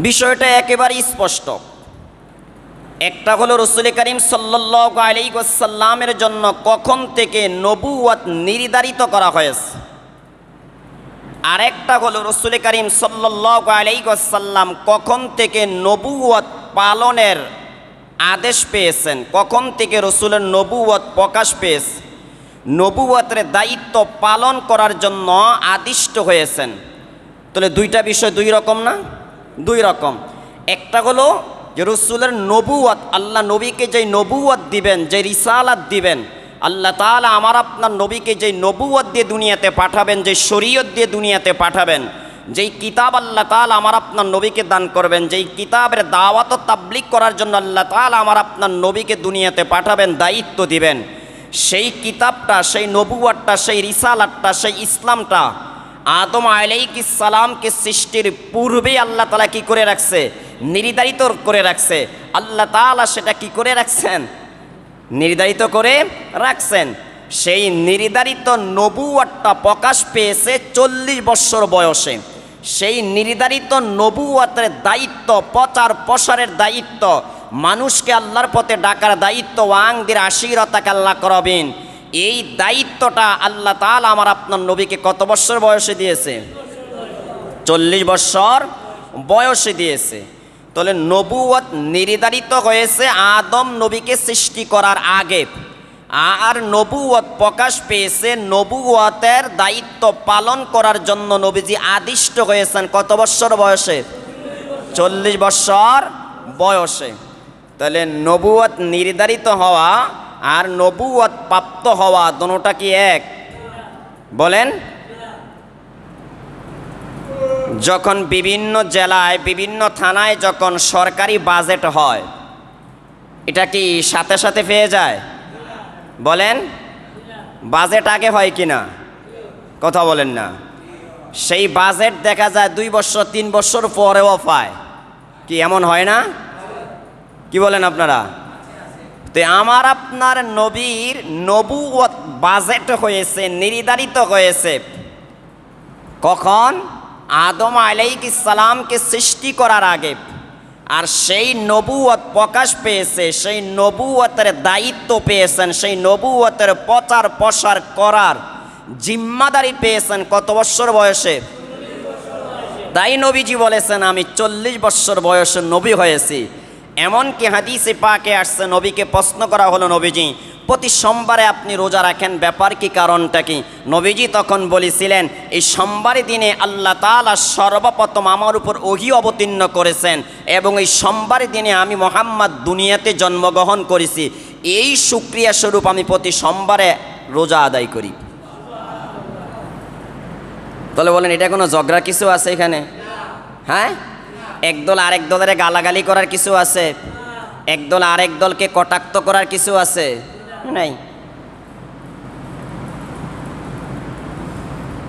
বিষয়টা একেবারে স্পষ্ট। একটা হলো রাসূল করিম সাল্লাল্লাহু আলাইহি ওয়াসাল্লামের জন্য কখন থেকে নবুয়ত নির্ধারিত করা হয়েছে, আরেকটা হলো রাসূল করিম সাল্লাল্লাহু আলাইহি ওয়াসাল্লাম কখন থেকে নবুয়ত পালনের আদেশ পেয়েছেন, কখন থেকে রাসূলের নবুয়ত প্রকাশ পেয়েছে, নবুয়তের দায়িত্ব পালন করার জন্য আদিষ্ট হয়েছেন। তাহলে দুইটা বিষয় দুই রকম না? দুই রকম। একটা হলো যে রাসূলের নবুয়ত, আল্লাহ নবীকে যেই নবুয়ত দিবেন, যে রিসালাত দিবেন, আল্লাহ তাআলা আমার আপনার নবীকে যেই নবুয়ত দিয়ে দুনিয়াতে পাঠাবেন, যে শরীয়ত দিয়ে দুনিয়াতে পাঠাবেন, যেই কিতাব আল্লাহ তাআলা আমার আপনার নবীকে দান করবেন, যেই কিতাবের দাওয়াত ও তাবলীগ করার জন্য আল্লাহ তাআলা আমার আপনার নবীকে দুনিয়াতে পাঠাবেন, দায়িত্ব দিবেন, সেই কিতাবটা, সেই নবুয়তটা, সেই রিসালাতটা, সেই ইসলামটা আদম আলাইহিস সালামকে সৃষ্টির পূর্বে আল্লাহ তাআলা কি করে রাখছে? নির্ধারিত করে রাখছে। আল্লাহ তাআলা সেটা কি করে রাখছেন? নির্ধারিত করে রাখছেন। সেই নির্ধারিত নবুয়তটা প্রকাশ পেয়েছে 40 বছর বয়সে। সেই নির্ধারিত নবুয়তের দায়িত্ব, প্রচার প্রসারের দায়িত্ব, মানুষকে আল্লাহর পথে ডাকার দায়িত্ব, ওয়াংদির আশিরতাকে আল্লাহ করবেন, এই দায়িত্বটা আল্লাহ তাআলা আমার আপনার নবীকে কত বছর বয়সে দিয়েছে? 40 বছর বয়সে দিয়েছে। তাহলে নবুয়ত নির্ধারিত হয়েছে আদম নবীকে সৃষ্টি করার আগে, আর নবুয়ত প্রকাশ পেয়েছে নবুয়তের দায়িত্ব পালন করার জন্য নবীজি আদিষ্ট হয়েছেন কত বছর বয়সে? 40 বছর বয়সে। তাহলে নবুয়ত নির্ধারিত হওয়া আর নবুয়ত প্রাপ্ত হওয়া দুটোটা কি এক? বলেন। যখন বিভিন্ন জেলায়, বিভিন্ন থানায় যখন সরকারি বাজেট হয়, এটা কি সাথে সাথে পেয়ে যায়? বলেন। বাজেট আগে হয় কি না? কথা বলেন না। সেই বাজেট দেখা যায় 2 বছর 3 বছর পরেও পায়, কি এমন হয় না? কি বলেন আপনারা? তো আমার আপনার নবীর নবুয়ত বাজেট হয়েছে, নির্ধারিত হয়েছে কখন? আদম আলাইহিস সালামকে সৃষ্টি করার আগে। আর সেই নবুয়ত প্রকাশ পেয়েছে, সেই নবুয়তের দায়িত্ব পেয়েছেন, সেই নবুয়তের প্রচার প্রসার করার জিম্মাদারি পেয়েছেন কত বছর বয়সে? তাই নবীজি বলেছেন আমি 40 বছর বয়সে নবী হয়েছি। এমনকি হাদিসে পাকে আসছে, নবীকে প্রশ্ন করা হলো, নবীজি প্রতি সোমবারে আপনি রোজা রাখেন, ব্যাপার কি, কারণটা কি? নবীজি তখন বলেছিলেন এই সোমবারের দিনে আল্লাহ তাআলা সর্বপ্রথম আমার উপর ওহী অবতীর্ণ করেছেন এবং এই সোমবারের দিনে আমি মুহাম্মদ দুনিয়াতে জন্মগ্রহণ করেছি, এই শুকরিয়া স্বরূপ আমি প্রতি সোমবারে রোজা আদায় করি। তাহলে বলেন এটা কোনো ঝগড়া কিছু আছে এখানে? হ্যাঁ, একদল আরেক দলের গালাগালি করার কিছু আছে? একদল আরেক দলকে কটাক্ত করার কিছু আছে? নাই।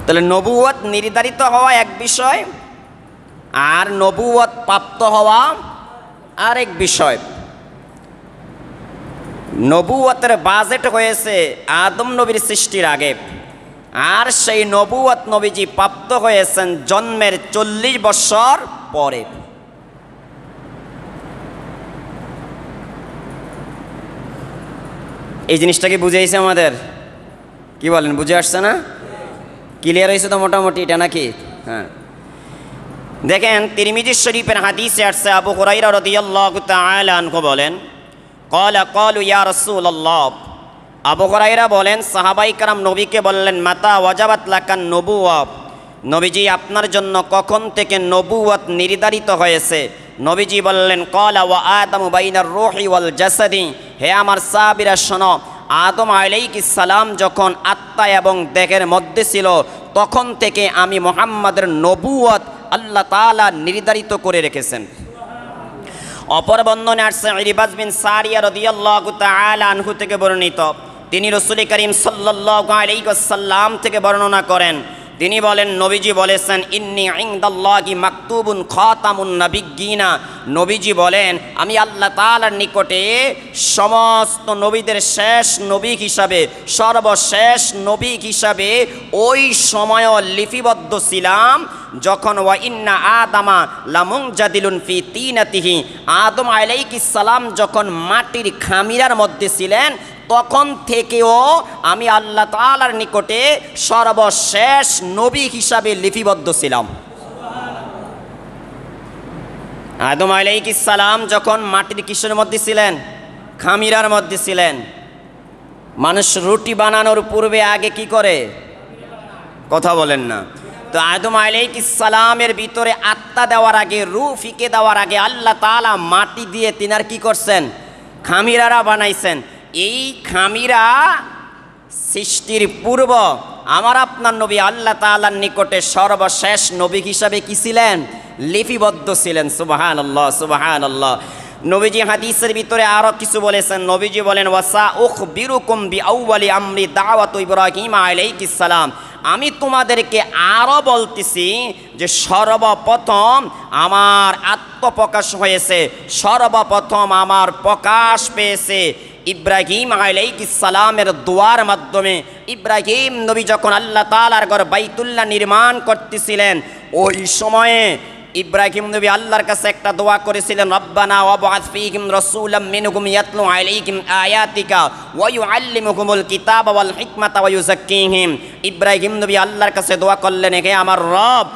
তাহলে নবুয়ত নির্ধারিত হওয়া এক বিষয়, আর নবুয়ত প্রাপ্ত হওয়া আরেক বিষয়। নবুয়তের বাজেট হয়েছে আদম নবীর সৃষ্টির আগে, আর সেই নবুয়ত নবীজি প্রাপ্ত হয়েছেন জন্মের 40 বছর পরে। এই জিনিসটা কি বুঝে আসছে আমাদের? কি বলেন, বুঝে আসছে না? ক্লিয়ার হয়েছে তো মোটামুটি এটা নাকি? হ্যাঁ, দেখেন তিরমিজি শরীফের হাদিসে আসছে, আবু হুরায়রা রাদিয়াল্লাহু তাআলা আনহু বলেন, ক্বালু ইয়া রাসূলুল্লাহ, আবু হুরায়রা বলেন সাহাবায়ে কেরাম নবীকে বললেন, মাতা ওয়াজাবাত লাকান নবুওয়া, নবীজি আপনার জন্য কখন থেকে নবুয়ত নির্ধারিত হয়েছে? নবীজি বললেন, ক্বালা ওয়া আদামু বাইনার রূহি ওয়াল জাসাদি, হে আমার সাহাবীরা শোনো, আদম আলাইহিস সালাম যখন আত্মা এবং দেহের মধ্যে ছিল তখন থেকে আমি মুহাম্মাদের নবুয়ত আল্লাহ তাআলা নির্ধারিত করে রেখেছেন। অপর বর্ণনে আসছে ইরবাজ বিন সারিয়া রাদিয়াল্লাহু তাআলা আনহু থেকে বর্ণিত, তিনি রাসূল করিম সাল্লাল্লাহু আলাইহি ওয়াসাল্লাম থেকে বর্ণনা করেন, তিনি বলেন, নবীজি বলেছেন, ইন্নী ইনদাল্লাহি মাকতুবুন খাতামুন নাবিয়্যিনা। নবীজি বলেন, আমি আল্লাহ তাআলার নিকটে সমস্ত নবীদের শেষ নবী হিসাবে, সর্বশেষ নবী হিসাবে ওই সময়ও লিপিবদ্ধ ছিলাম যখন ওয়া ইন্না আদামা লামুনজাদিলুন ফি তিনাতিহি, আদম আলাইহিস সালাম যখন মাটির খামিরার মধ্যে ছিলেন তখন থেকেও আমি আল্লাহ তাআলার নিকটে সর্বশেষ নবী হিসাবে লিপিবদ্ধ ছিলাম। আদম আলাইহিস সালাম যখন মাটির কিসের মধ্যে ছিলেন? খামিরার মধ্যে ছিলেন। মানুষ রুটি বানানোর পূর্বে আগে কি করে? কথা বলেন না। তো আদম আলাইহিস সালামের ভিতরে আত্মা দেওয়ার আগে, রূহ ফিকে দেওয়ার আগে আল্লাহ তাআলা মাটি দিয়ে তিনার কি করছেন? খামিরারা বানাইছেন। এই খামিরা সৃষ্টির পূর্ব আমার আপনার নবী আল্লাহ তাআলার নিকটে সর্বশেষ নবী হিসাবে কি ছিলেন? লিপিবদ্ধ ছিলেন। সুবহানাল্লাহ, সুবহানাল্লাহ। নবীজি হাদিসের ভিতরে আরো কিছু বলেছেন। নবীজি বলেন, ওয়াসা উখবিরুকুম বিআউয়ালি আমরি দাওয়াতু ইব্রাহিম আলাইহিস সালাম। আমি তোমাদেরকে আরো বলতেছি যে সর্বপ্রথম আমার আত্মপ্রকাশ হয়েছে, সর্বপ্রথম আমার প্রকাশ পেয়েছে ইব্রাহিম আলাইহিস সালামের দোয়ার মাধ্যমে। ইব্রাহিম নবী যখন আল্লাহ তাআলার ঘর বাইতুল্লাহ নির্মাণ করতেছিলেন, ওই সময়ে ইব্রাহিম নবী আল্লাহর কাছে একটা দোয়া করেছিলেন, রব্বানা ওয়াবআথ ফীহিম রাসূলাম মিনহুম ইয়াতলু আলাইহিম আয়াতিকা ওয়া ইউআল্লিমুহুমুল কিতাবা ওয়াল হিকমাতা ওয়া ইউযাক্কিহিম। ইব্রাহিম নবী আল্লাহর কাছে দোয়া করলেন, হে আমার রব,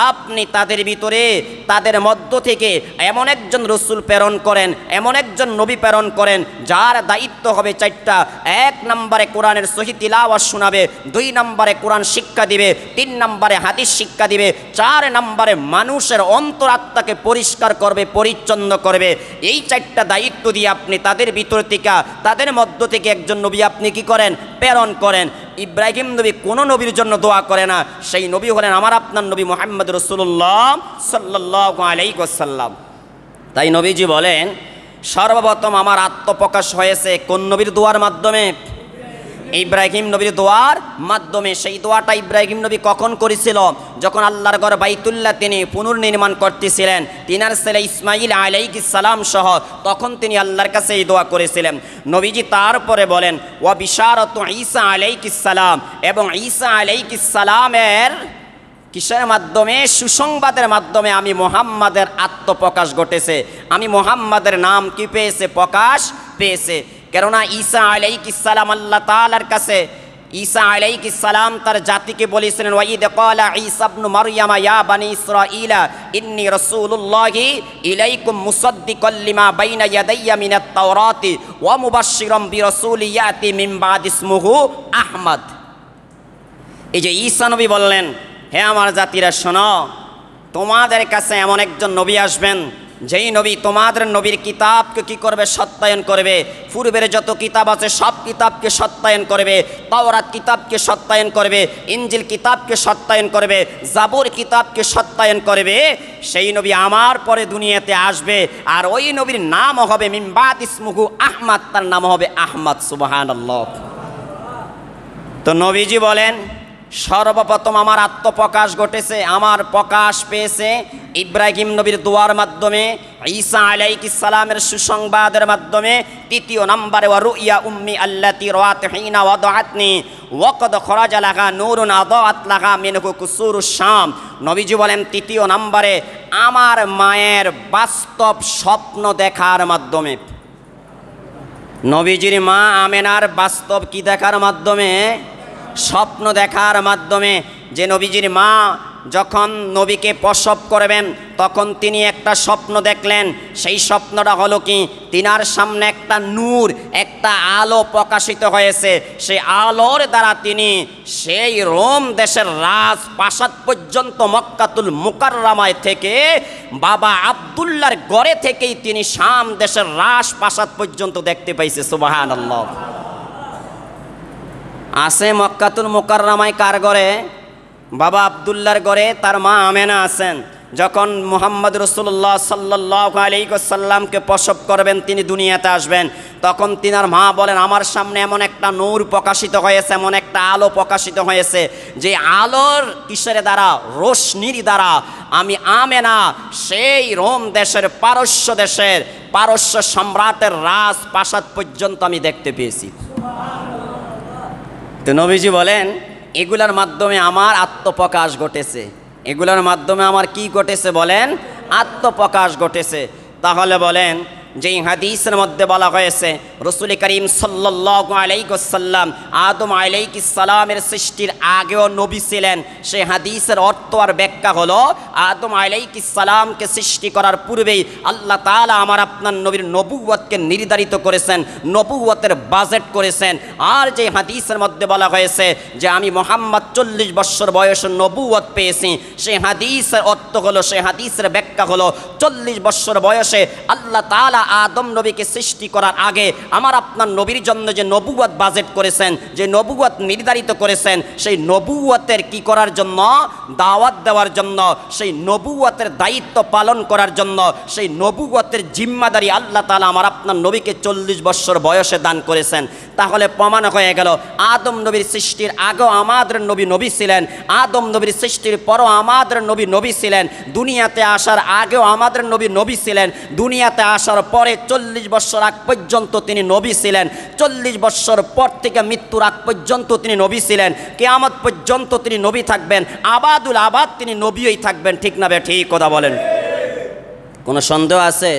আপনি তাদের ভিতরে, তাদের মধ্য থেকে এমন একজন রসুল প্রেরণ করেন, এমন একজন নবী প্রেরণ করেন যার দায়িত্ব হবে চারটা। 1 নম্বরে কোরআনের সহি তিলাওয়াত শোনাবে, 2 নম্বরে কোরআন শিক্ষা দিবে, 3 নম্বরে হাদিস শিক্ষা দিবে, 4 নম্বরে মানুষের অন্তরাত্মাকে পরিষ্কার করবে, পরিচ্ছন্ন করবে। এই 4টা দায়িত্ব দিয়ে আপনি তাদের ভিতর থেকে, তাদের মধ্য থেকে একজন নবী আপনি কি করেন? প্রেরণ করেন। ইব্রাহিম নবী কোনো নবীর জন্য দোয়া করে না, সেই নবী হলেন আমার আপনার নবী মুহাম্মদ রাসূলুল্লাহ সাল্লাল্লাহু আলাইহি ওয়াসাল্লাম। তাই নবীজি বলেন, সর্বপ্রথম আমার আত্মপ্রকাশ হয়েছে কোন নবীর দোয়ার মাধ্যমে? ইব্রাহিম নবীর দোয়ার মাধ্যমে। সেই দোয়াটা ইব্রাহিম নবী কখন করেছিল? যখন আল্লাহর ঘর বাইতুল্লাহ তিনি পুনর্নির্মাণ করতেছিলেন, তিনার ছেলে ইসমাইল আলাইহিস সালাম সহ, তখন তিনি আল্লাহর কাছে এই দোয়া করেছিলেন। নবীজি তারপরে বলেন, ওয়া বিশারাতু ঈসা আলাইহিস সালাম, এবং ঈসা আলাইহিস সালামের কিসের মাধ্যমে? সুসংবাদের মাধ্যমে আমি মুহাম্মাদের আত্মপ্রকাশ ঘটেছে, আমি মুহাম্মাদের নাম কি পেয়েছে? প্রকাশ পেয়েছে। কেননা ঈসা আলাইহিস সালাম আল্লাহ তাআলার কাছে, ঈসা আলাইহিস সালাম তার জাতিকে বলেছিলেন, ওয়াইদ ক্বালা ঈসা ইবনু মারইয়াম ইয়া বানি ইসরাঈলা ইন্নী রাসূলুল্লাহি ইলাইকুম মুসাদ্দিকাল লিমা বাইনা ইয়াদাইয়া মিনাত তাওরাতি ওয়া মুবাশশিরাম বিরাসূলি ইয়াতি মিন বাদি ইসমুহু আহমদ। এই যে ঈসা নবী বললেন, হে আমার জাতিরা শোনো, তোমাদের কাছে এমন একজন নবী আসবেন যেই নবী তোমাদের নবীর কিতাবকে কি করবে? সত্যায়ন করবে। পূর্বের যত কিতাব আছে সব কিতাবকে সত্যায়ন করবে, তাওরাত কিতাবকে সত্যায়ন করবে, ইনজিল কিতাবকে সত্যায়ন করবে, জাবুর কিতাবকে সত্যায়ন করবে। সেই নবী আমার পরে দুনিয়াতে আসবে, আর ওই নবীর নাম হবে মিন বাদ ইসমুহু আহমদ, তার নাম হবে আহমদ। সুবহানাল্লাহ। তো নবীজি বলেন, সর্বপ্রথম আমার আত্মপ্রকাশ ঘটেছে, আমার প্রকাশ পেয়েছে ইব্রাহিম নবীর দোয়ার মাধ্যমে, ঈসা আলাইহিস সালামের সুসংবাদের মাধ্যমে। 3 নম্বরে ওয়া রুইয়া উম্মি আল্লাতী রাআত হিনা ওয়াদাআতনি ওয়াকাদ খরাজা লাহা নূরুন আদাআত লাহা মিনহু কুসুরুশ শাম। নবীজি বলেন 3 নম্বরে আমার মায়ের বাস্তব স্বপ্ন দেখার মাধ্যমে। নবীজির মা আমেনার বাস্তব কি দেখার মাধ্যমে? স্বপ্ন দেখার মাধ্যমে। যে নবীজির মা যখন নবীকে প্রসব করবেন তখন তিনি একটা স্বপ্ন দেখলেন। সেই স্বপ্নটা হলো কি? তিনার সামনে একটা নূর, একটা আলো প্রকাশিত হয়েছে। সেই আলোর দ্বারা তিনি সেই রোম দেশের রাজপ্রাসাদ পর্যন্ত মক্কাতুল মুকাররমায় থেকে বাবা আব্দুল্লাহর ঘরে থেকেই তিনি শাম দেশের রাজপ্রাসাদ পর্যন্ত দেখতে পাইছে। সুবহানাল্লাহ। আছে মক্কাতুল মুকাররমায় কার ঘরে? বাবা আব্দুল্লাহর ঘরে তার মা আমেনা আছেন। যখন মুহাম্মদ রাসূলুল্লাহ সাল্লাল্লাহু আলাইহি ওয়াসাল্লামকে প্রসব করবেন, তিনি দুনিয়াতে আসবেন, তখন তিনার মা বলেন, আমার সামনে এমন একটা নূর প্রকাশিত হয়েছে, এমন একটা আলো প্রকাশিত হয়েছে, যে আলোর কিসের দ্বারা, রোশনির দ্বারা আমি আমেনা সেই রোম দেশের পারস্য সম্রাটের রাজপ্রাসাদ পর্যন্ত আমি দেখতে পেয়েছি। তো নবীজি বলেন, এগুলার মাধ্যমে আমার আত্মপ্রকাশ ঘটেছে। এগুলোর মাধ্যমে আমার কি ঘটেছে বলেন? আত্মপ্রকাশ ঘটেছে। তাহলে বলেন, যেই হাদিসের মধ্যে বলা হয়েছে রাসূল করিম সাল্লাল্লাহু আলাইহি ওয়াসাল্লাম আদম আলাইহিস সালামের সৃষ্টির আগেও নবী ছিলেন, সেই হাদিসের অর্থ আর ব্যাখ্যা হলো, আদম আলাইহিস সালামকে সৃষ্টি করার পূর্বেই আল্লাহ তাআলা আমার আপনার নবীর নবুয়তকে নির্ধারিত করেছেন, নবুয়তের বাজেট করেছেন। আর যে হাদিসের মধ্যে বলা হয়েছে যে আমি মুহাম্মদ 40 বছর বয়সে নবুয়ত পেয়েছি, সেই হাদিসের অর্থ হলো, সেই হাদিসের ব্যাখ্যা হলো, 40 বছর বয়সে আল্লাহ তাআলা আদম নবীকে সৃষ্টি করার আগে আমার আপনার নবীর জন্য যে নবুয়ত বাজেট করেছেন, যে নবুয়ত নির্ধারিত করেছেন, সেই নবুয়তের কি করার জন্য? দাওয়াত দেওয়ার জন্য, সেই নবুয়তের দায়িত্ব পালন করার জন্য, সেই নবুয়তের জিম্মাদারি আল্লাহ তাআলা আমার আপনার নবীকে 40 বছর বয়সে দান করেছেন। তাহলে প্রমাণ হয়ে গেল, আদম নবীর সৃষ্টির আগেও আমাদের নবী ছিলেন, আদম নবীর সৃষ্টির পরও আমাদের নবী ছিলেন, দুনিয়াতে আসার আগেও আমাদের নবী ছিলেন, দুনিয়াতে আসার পরে 40 বছর আগ পর্যন্ত তিনি নবী ছিলেন, 40 বছর পর থেকে মৃত্যুর আগ পর্যন্ত তিনি নবী ছিলেন, কিয়ামত পর্যন্ত তিনি নবী থাকবেন, আবাদুল আবাদ তিনি নবীই থাকবেন। ঠিক না বে ঠিক কথা বলেন? কোনো সন্দেহ আছে?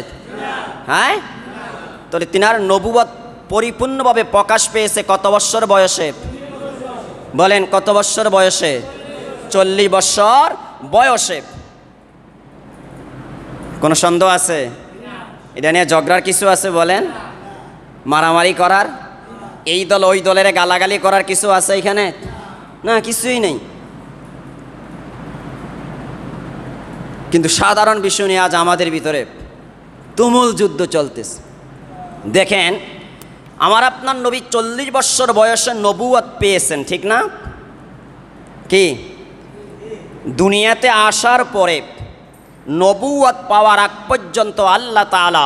হ্যাঁ, তাহলে তিনার নবুয়ত পরিপূর্ণভাবে প্রকাশ পেয়েছে কত বছর বয়সে? বলেন কত বছর বয়সে? 40 বছর বয়সে। কোনো সন্দেহ আছে? এটা নিয়ে ঝগড়ার কিছু আছে বলেন? মারামারি করার, এই দল ওই দলের গালাগালি করার কিছু আছে এখানে? না, কিছুই নেই। কিন্তু সাধারণ বিষয় নিয়ে আজ আমাদের ভিতরে তুমুল যুদ্ধ চলতেছে। দেখেন, আমার আপনার নবী 40 বছর বয়সে নবুয়ত পেয়েছেন, ঠিক না? কি দুনিয়াতে আসার পরে নবুয়ত পাওয়ার আগ পর্যন্ত আল্লাহ তাআলা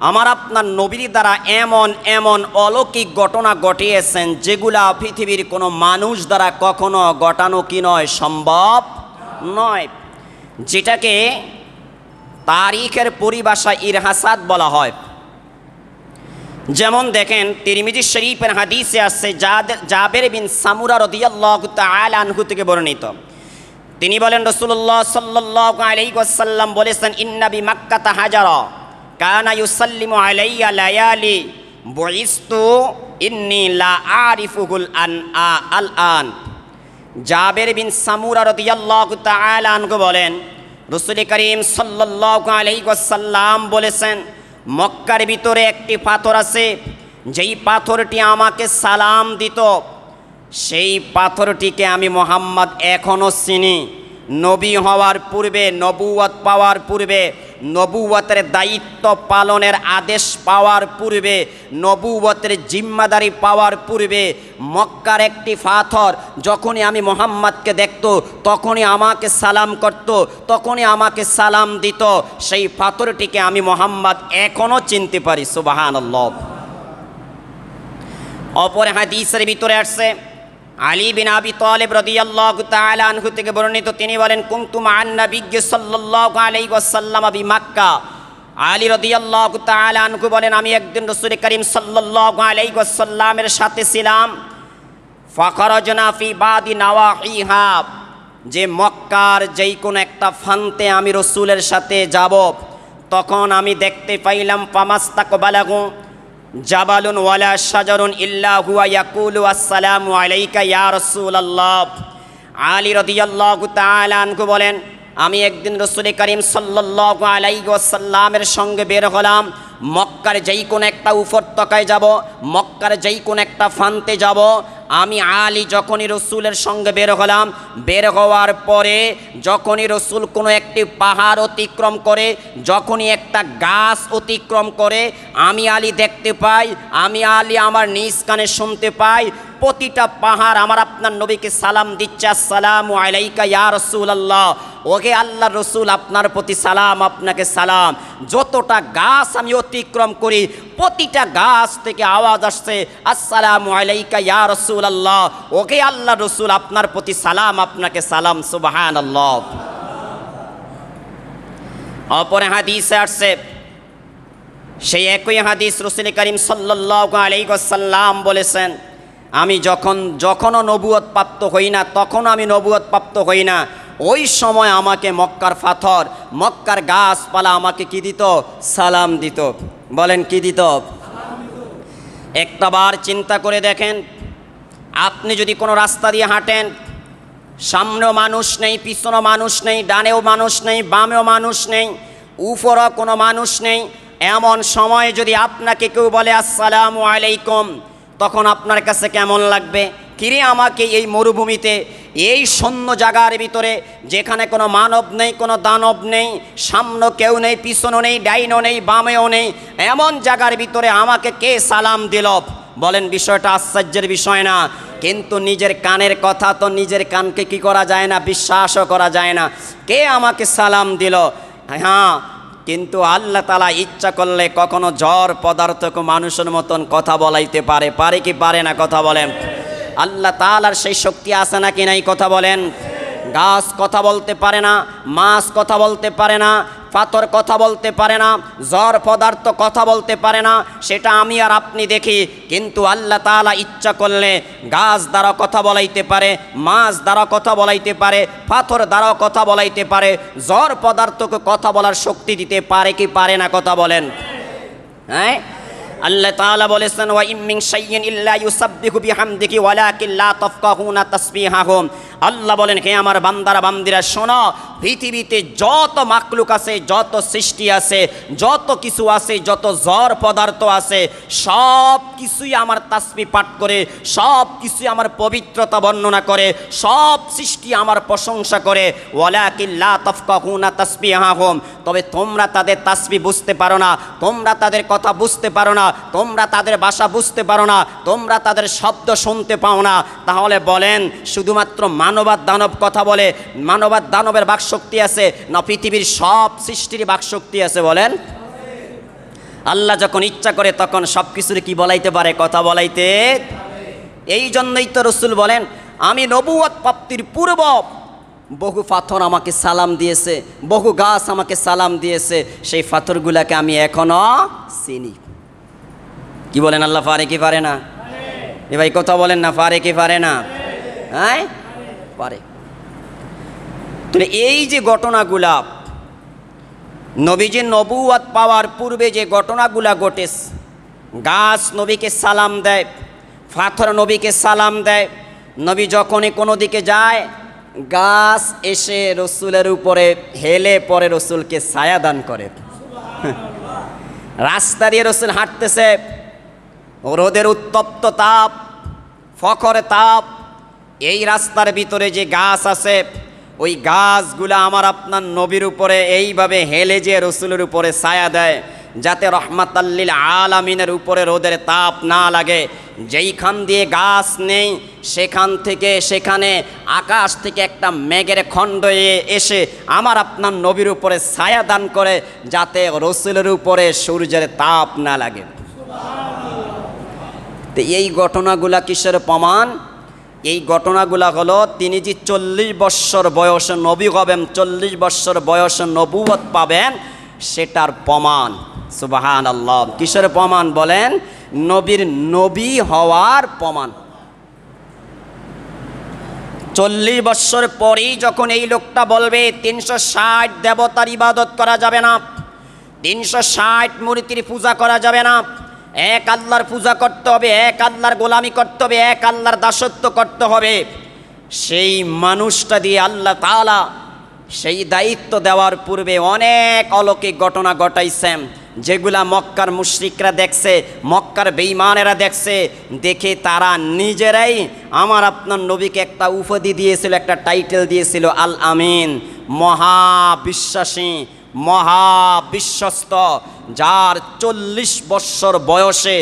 আমার আপনার নবীর দ্বারা এমন এমন অলৌকিক ঘটনা ঘটিয়েছেন, যেগুলা পৃথিবীর কোনো মানুষ দ্বারা কখনো ঘটানো কি নয়, সম্ভব নয়, যেটাকে তারিখের পরিভাষায় ইরহাসাত বলা হয়। যেমন দেখেন, তিরমিজি শরীফের হাদিসে আসছে, জাবের বিন সামুরা রাদিয়াল্লাহু তাআলা আনহু থেকে বর্ণিত, তিনি বলেন রাসূলুল্লাহ সাল্লাল্লাহু আলাইহি ওয়াসাল্লাম বলেছেন, ইন্না বি মাক্কাতা হাজারা কানা ইউসাল্লিমু আলাইয়া লায়ালি বুইস্তু ইন্নী লা আরিফুহুল আন। জাবের বিন সামুরা রাদিয়াল্লাহু তাআলা আনহু বলেন, রাসূল করিম সাল্লাল্লাহু আলাইহি ওয়াসাল্লাম বলেছেন, মক্কার ভিতরে একটি পাথর আছে, যেই পাথরটি আমাকে সালাম দিত, সেই পাথরটিকে আমি মুহাম্মদ এখনও চিনি। নবী হওয়ার পূর্বে, নবুয়ত পাওয়ার পূর্বে, নবুয়তের দায়িত্ব পালনের আদেশ পাওয়ার পূর্বে, নবুয়তের জিম্মাদারি পাওয়ার পূর্বে, মক্কার একটি পাথর যখনই আমি মুহাম্মদকে দেখত, তখনই আমাকে সালাম করত, তখনই আমাকে সালাম দিত। সেই পাথরটিকে আমি মুহাম্মদ এখনও চিনতে পারি। সুবহানাল্লাহ। অপর হাদিসের ভিতরে আসছে, আলী বিন আবি তালিব রাদিয়াল্লাহু তাআলা আনহু থেকে বর্ণিত, তিনি বলেন, কুনতু মা'আন নবিয়্যি সাল্লাল্লাহু আলাইহি ওয়াসাল্লাম বি মক্কা। আলী রাদিয়াল্লাহু তাআলা আনহু বলেন, আমি একদিন রাসূল করিম সাল্লাল্লাহু আলাইহি ওয়াসাল্লামের সাথে ছিলাম। ফাখরাজনা ফি বাদি নাওয়াহিহা, যে মক্কার যেই কোন একটা প্রান্তে আমি রাসূলের সাথে যাব, তখন আমি দেখতে পাইলাম ফামাস্তাকবালাহু জাবালুন ওয়ালা শাজারুন ইল্লা হুয়া ইয়াকুলু আসসালামু আলাইকা ইয়া রাসূলুল্লাহ। আলী রাদিয়াল্লাহু তাআলা আনহু বলেন, আমি একদিন রাসূল করিম সাল্লাল্লাহু আলাইহি ওয়াসাল্লামের সঙ্গে বের হলাম, মক্কার যেই কোন একটা উপত্যকায় যাব, মক্কার যেই কোন একটা প্রান্তে যাব। আমি আলী যখনই রসুলের সঙ্গে বের হলাম, বের হওয়ার পরে যখনই রসুল কোনো একটি পাহাড় অতিক্রম করে, যখনই একটা গাছ অতিক্রম করে, আমি আলী দেখতে পাই, আমি আলী আমার নিজ কানে শুনতে পাই, প্রতিটা পাহাড় আমার আপনার নবীকে সালাম দিচ্ছে, আসসালামু আলাইকা ইয়া রাসূলুল্লাহ। ওকে আল্লাহ রসুল আপনার প্রতি সালাম, আপনাকে সালাম। যতটা গাছ আমি অতিক্রম করি প্রতিটা গাছ থেকে আওয়াজ আসছে আসসালামু আলাইকা ইয়া রাসূলুল্লাহ, ওকে আল্লাহ রসুল আপনার প্রতি সালাম, আপনাকে সালাম। সুবহানাল্লাহ। অপর হাদিসে আসছে, সেই একই হাদিস রাসূল করিম সাল্লাল্লাহু আলাইহি ওয়াসাল্লাম বলেছেন, আমি যখনও নবুয়ত প্রাপ্ত হই না, তখনও আমি নবুয়ত প্রাপ্ত হই না, ওই সময় আমাকে মক্কার পাথর, মক্কার গাছপালা আমাকে কি দিত? সালাম দিত। বলেন কি দিত? একটাবার চিন্তা করে দেখেন, আপনি যদি কোনো রাস্তা দিয়ে হাঁটেন, সামনেও মানুষ নেই, পিছনেও মানুষ নেই, ডানেও মানুষ নেই, বামেও মানুষ নেই, উপরেও কোনো মানুষ নেই, এমন সময় যদি আপনাকে কেউ বলে আসসালামু আলাইকুম, তখন আপনার কাছে কেমন লাগবে? কিরে, আমাকে এই মরুভূমিতে, এই শূন্য জায়গার ভিতরে, যেখানে কোনো মানব নেই, কোনো দানব নেই, সামনে কেউ নেই, পিছনও নেই, ডাইনও নেই, বামেও নেই, এমন জায়গার ভিতরে আমাকে কে সালাম দিল? বলেন বিষয়টা আশ্চর্যের বিষয় না? কিন্তু নিজের কানের কথা তো নিজের কানকে কি করা যায় না, বিশ্বাসও করা যায় না। কে আমাকে সালাম দিল? হ্যাঁ, কিন্তু আল্লাহ তাআলা ইচ্ছা করলে কখনো জড় পদার্থকে মানুষের মতন কথা বলাইতে পারে। পারে কি পারে না? কথা বলেন। আল্লাহ তাআলার সেই শক্তি আছে নাকি নাই? কথা বলেন। গাছ কথা বলতে পারে না, মাছ কথা বলতে পারে না, পাথর কথা বলতে পারে না, জড় পদার্থ কথা বলতে পারে না, সেটা আমি আর আপনি দেখি। কিন্তু আল্লাহ তাআলা ইচ্ছা করলে গাছ দ্বারা কথা বলাইতে পারে, মাছ দ্বারা কথা বলাইতে পারে, পাথর দ্বারাও কথা বলাইতে পারে, জড় পদার্থকে কথা বলার শক্তি দিতে পারে কি পারে না? কথা বলেন। হ্যাঁ, আল্লাহ তাআলা বলেছেন, ওয়া ইম মিন শাইইন ইল্লা ইউসাব্বিহু বিহামদিহি ওয়ালাকিন লা তাফকাহুনা তাসবিহাহুম। আল্লাহ বলেন, হে আমার বান্দারা বান্দিরা, শোনো, পৃথিবীতে যত মাখলুক আছে, যত সৃষ্টি আছে, যত কিছু আছে, যত জড় পদার্থ আছে, সব কিছুই আমার তাসবিহ পাঠ করে, সব কিছুই আমার পবিত্রতা বর্ণনা করে, সব সৃষ্টি আমার প্রশংসা করে। ওয়ালাকিন লা তাফকাহুনা তাসবিহাহুম, তবে তোমরা তাদের তাসবিহ বুঝতে পারো না, তোমরা তাদের কথা বুঝতে পারো না, তোমরা তাদের ভাষা বুঝতে পারো না, তোমরা তাদের শব্দ শুনতে পাও না। তাহলে বলেন, শুধুমাত্র মানব আর দানব কথা বলে, মানব আর দানবের বাকশক্তি আছে না পৃথিবীর সব সৃষ্টির বাকশক্তি আছে? বলেন। আল্লাহ যখন ইচ্ছা করে তখন সব কিছুর কি বলাইতে পারে? কথা বলাইতে। এই জন্যই তো রসুল বলেন, আমি নবুয়ত প্রাপ্তির পূর্ব বহু পাথর আমাকে সালাম দিয়েছে, বহু গাছ আমাকে সালাম দিয়েছে, সেই পাথরগুলাকে আমি এখনো চিনি। কি বলেন? আল্লাহ পারে কি পারে না? এ ভাই কথা বলেন না, পারে কি পারে না? হ্যাঁ, পারে। তাহলে এই যে ঘটনাগুলা, নবীজির নবুয়ত পাওয়ার পূর্বে যে ঘটনাগুলা ঘটেছে, গাছ নবীকে সালাম দেয়, পাথর নবীকে সালাম দেয়, নবী যখনই কোনো দিকে যায় গাছ এসে রসুলের উপরে হেলে পরে রসুলকে ছায়া দান করে। রাস্তা দিয়ে রসুল হাঁটতেছে, রোদের উত্তপ্ত তাপ, ফখরে তাপ, এই রাস্তার ভিতরে যে গাছ আছে, ওই গাছগুলা আমার আপনার নবীর উপরে এইভাবে হেলে যে রসুলের উপরে ছায়া দেয়, যাতে রহমাতাল্লিল আলামিনের উপরে রোদের তাপ না লাগে। যেইখান দিয়ে গাছ নেই সেখান থেকে সেখানে আকাশ থেকে একটা মেঘের খণ্ড এসে আমার আপনার নবীর উপরে ছায়া দান করে, যাতে রসুলের উপরে সূর্যের তাপ না লাগে। তো এই ঘটনাগুলা কিসের প্রমাণ? এই ঘটনাগুলা হলো তিনি যে 40 বৎসর বয়সে নবী হবেন, 40 বৎসর বয়সে নবুয়ত পাবেন, সেটার প্রমাণ। সুবহানাল্লাহ। কিসের প্রমাণ বলেন? নবীর নবী হওয়ার প্রমাণ। 40 বৎসর পরেই যখন এই লোকটা বলবে 360 দেবতার ইবাদত করা যাবে না, 360 মূর্তির পূজা করা যাবে না, এক আল্লাহর পূজা করতে হবে, এক আল্লাহর গোলামি করতে হবে, এক আল্লাহর দাসত্ব করতে হবে, সেই মানুষটা দিয়ে আল্লাহ তাআলা সেই দায়িত্ব দেওয়ার পূর্বে অনেক অলৌকিক ঘটনা ঘটাইছেন, যেগুলা মক্কার মুশরিকরা দেখছে, মক্কার বেঈমানেরা দেখছে, দেখে তারা নিজেরাই আমার আপনার নবীকে একটা উপাধি দিয়েছিল, একটা টাইটেল দিয়েছিল, আল আমিন, মহাবিশ্বাসী, মহাবিশ্বস্ত, যার 40 বৎসর বয়সে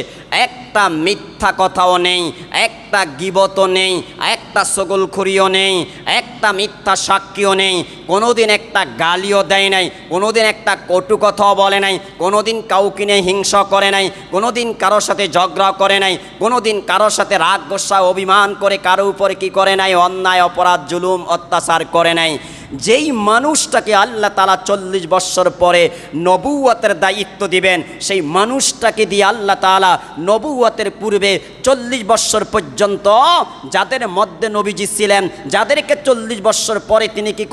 একটা মিথ্যা কথাও নেই, একটা গীবত নেই, একটা একটা ছগলখড়িও নেই, একটা মিথ্যা সাক্ষীও নেই, কোনোদিন একটা গালিও দেয় নাই, কোনোদিন একটা কটু কথাও বলে নাই, কোনোদিন কাউকে নিয়ে হিংসা করে নাই, কোনোদিন কারোর সাথে ঝগড়া করে নাই, কোনোদিন কারোর সাথে রাগ গোসা অভিমান করে কারো উপরে কি করে নাই, অন্যায় অপরাধ জুলুম অত্যাচার করে নাই। যেই মানুষটাকে আল্লাহ তাআলা 40 বৎসর পরে নবুয়তের দায়িত্ব দিবেন, সেই মানুষটাকে দিয়ে আল্লাহ তাআলা নবুয়তের পূর্বে 40 বৎসর পর্যন্ত যাদের মধ্যে নবীজি ছিলেন, যাদেরকে 40 বৎসর পরে তিনি কি